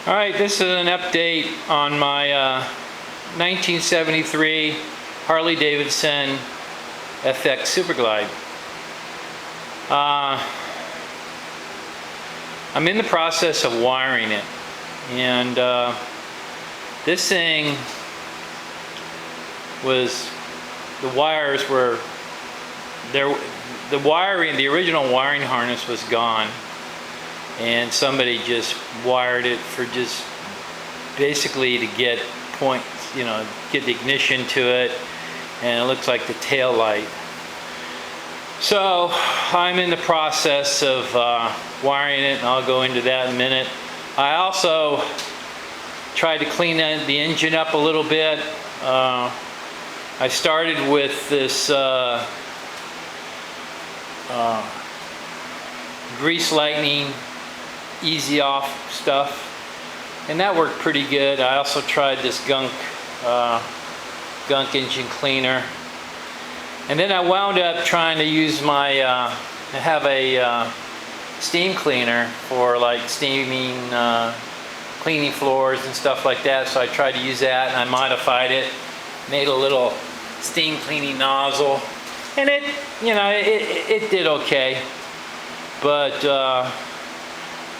All right, this is an update on my 1973 Harley Davidson FX Superglide. I'm in the process of wiring it, and this thing was, the wires were there. The original wiring harness was gone, and somebody just wired it for just basically to get points, get the ignition to it, and it looks like the tail light. So I'm in the process of wiring it, and I'll go into that in a minute. I also tried to clean the engine up a little bit. I started with this grease lightning easy off stuff, and that worked pretty good. I also tried this gunk engine cleaner, and then I wound up trying to use my I have a steam cleaner for like steaming, cleaning floors and stuff like that. So I tried to use that, and I modified it, made a little steam cleaning nozzle, and it did okay. But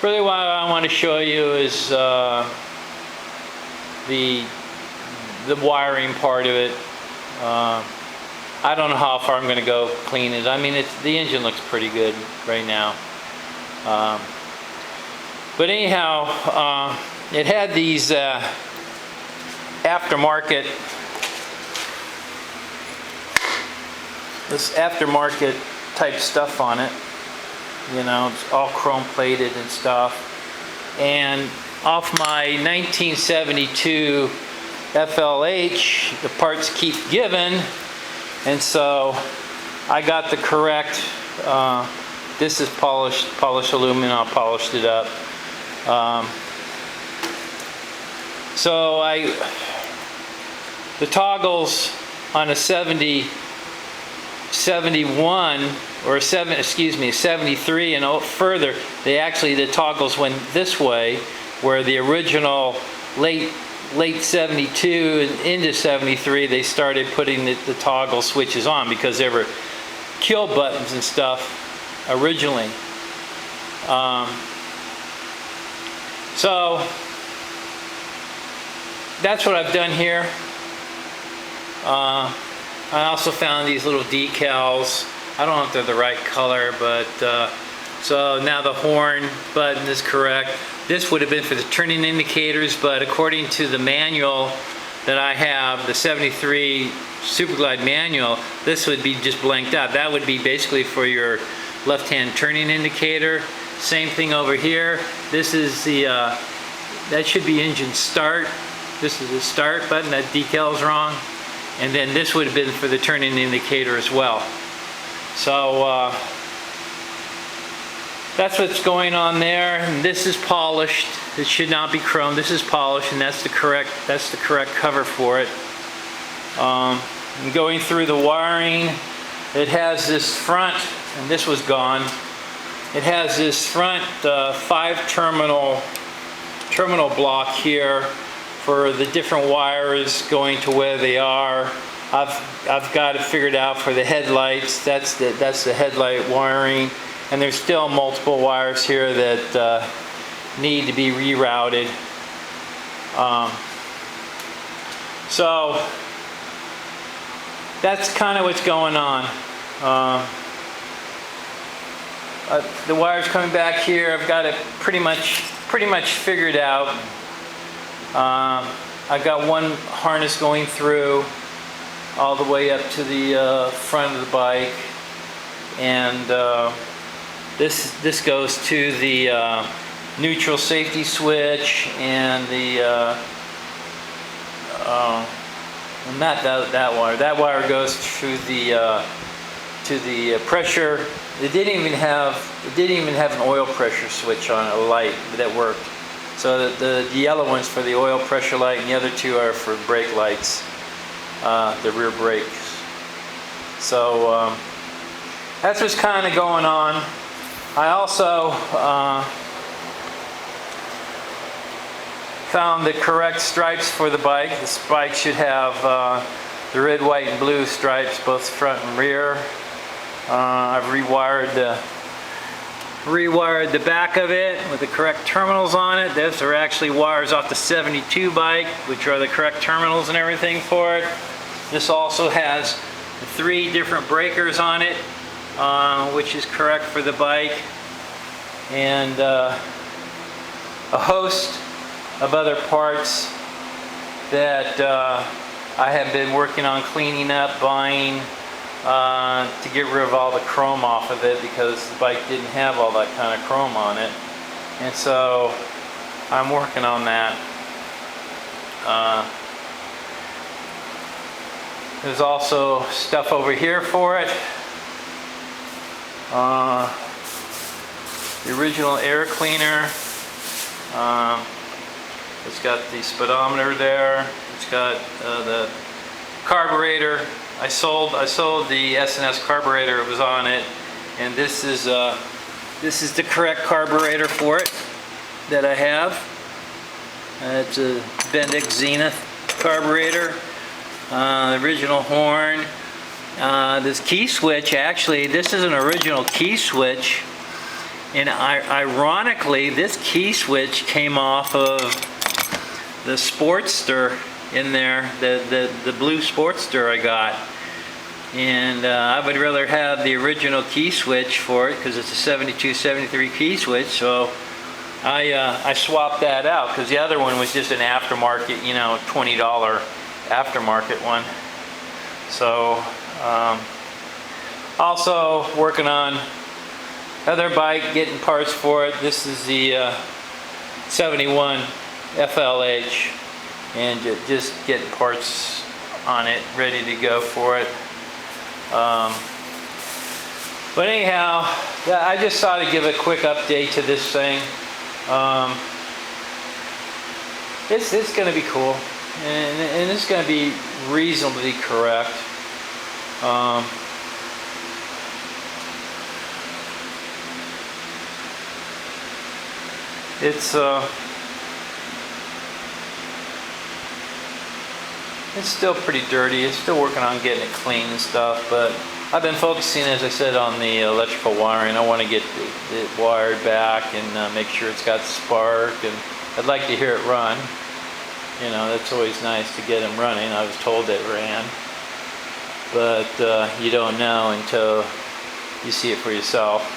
really what I want to show you is the wiring part of it. I don't know how far I'm going to go clean it. I mean, the engine looks pretty good right now. But anyhow, it had these aftermarket type stuff on it. It's all chrome plated and stuff. And off my 1972 FLH, the parts keep giving, and so I got the correct. This is polished aluminum. I polished it up. The toggles on a 71 or 73 and further, the toggles went this way, where the original late 72 and into 73 they started putting the toggle switches on, because there were kill buttons and stuff originally. So that's what I've done here. I also found these little decals. I don't know if they're the right color, but so now the horn button is correct. This would have been for the turning indicators, but according to the manual that I have, the 73 Superglide manual, this would be just blanked out. That would be basically for your left-hand turning indicator. Same thing over here. This is the that should be engine start. This is the start button. That decal is wrong. And then this would have been for the turning indicator as well. So that's what's going on there. And this is polished. It should not be chrome. This is polished, and that's the correct cover for it. And going through the wiring, it has this front, and this was gone. It has this front 5-terminal block here for the different wires going to where they are. I've got it figured out for the headlights. That's the headlight wiring, and there's still multiple wires here that need to be rerouted. So that's kind of what's going on. The wires coming back here, I've got it pretty much figured out. I've got one harness going through all the way up to the front of the bike, and this goes to the neutral safety switch, and the not that wire. That wire goes to the pressure. It didn't even have an oil pressure switch on it, a light that worked. So the yellow one's for the oil pressure light, and the other two are for brake lights, the rear brakes. So that's what's kind of going on. I also found the correct stripes for the bike. This bike should have the red, white, and blue stripes, both front and rear. I've rewired the back of it with the correct terminals on it. Those are actually wires off the 72 bike, which are the correct terminals and everything for it. This also has 3 different breakers on it, which is correct for the bike, and a host of other parts that I have been working on cleaning up, buying to get rid of all the chrome off of it, because the bike didn't have all that kind of chrome on it, and so I'm working on that. There's also stuff over here for it. The original air cleaner. It's got the speedometer there. It's got the carburetor. I sold the S&S carburetor. It was on it, and this is the correct carburetor for it that I have. It's a Bendix Zenith carburetor. The original horn. This key switch, actually, this is an original key switch, and ironically, this key switch came off of the Sportster in there, the blue Sportster I got, and I would rather have the original key switch for it because it's a 72, 73 key switch. So I swapped that out because the other one was just an aftermarket, you know, $20 aftermarket one. So also working on other bike, getting parts for it. This is the 71 FLH, and just getting parts on it ready to go for it. But anyhow, I just thought I'd give a quick update to this thing. It's going to be cool, and it's going to be reasonably correct. It's still pretty dirty. It's still working on getting it clean and stuff, but I've been focusing, as I said, on the electrical wiring. I want to get it wired back and make sure it's got spark, and I'd like to hear it run. You know, that's always nice to get them running. I was told it ran, but you don't know until you see it for yourself.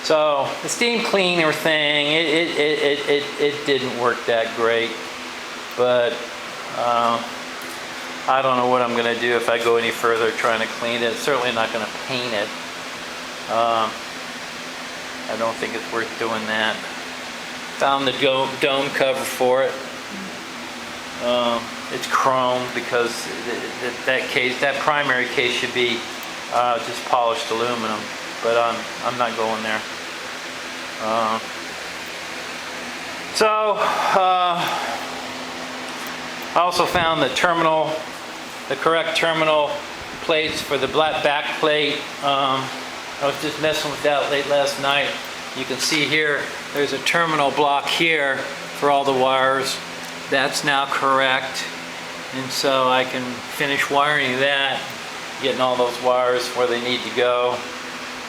So the steam cleaner thing, it didn't work that great, but I don't know what I'm going to do if I go any further trying to clean it. Certainly not going to paint it. I don't think it's worth doing that. Found the dome cover for it. It's chrome because that primary case should be just polished aluminum, but I'm not going there. I also found the correct terminal plates for the black back plate. I was just messing with that late last night. You can see here, there's a terminal block here for all the wires. That's now correct, and so I can finish wiring that, getting all those wires where they need to go.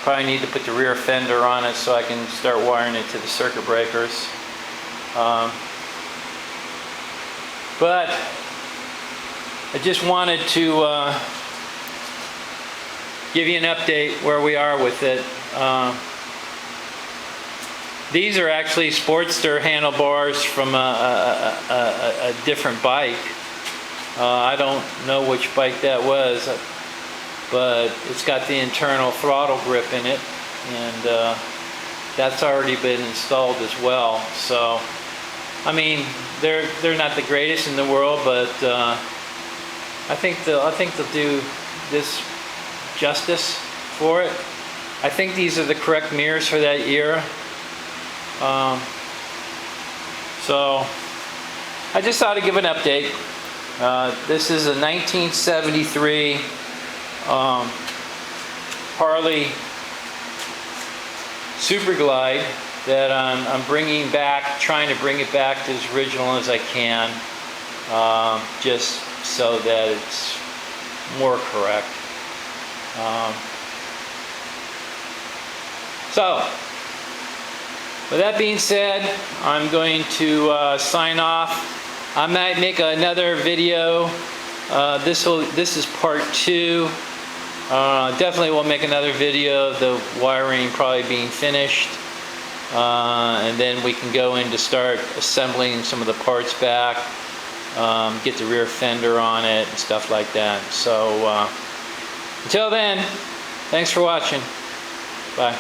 Probably need to put the rear fender on it so I can start wiring it to the circuit breakers. But I just wanted to give you an update where we are with it. These are actually Sportster handlebars from a different bike. I don't know which bike that was, but it's got the internal throttle grip in it, and that's already been installed as well. So, I mean, they're not the greatest in the world, but I think they'll do this justice for it. I think these are the correct mirrors for that era. So I just thought I'd give an update. This is a 1973 Harley Super Glide that I'm bringing back, trying to bring it back to as original as I can, just so that it's more correct. So, with that being said, I'm going to sign off. I might make another video. This is part 2. Definitely will make another video of the wiring probably being finished. And then we can go in to start assembling some of the parts back, get the rear fender on it and stuff like that. So until then, thanks for watching. Bye.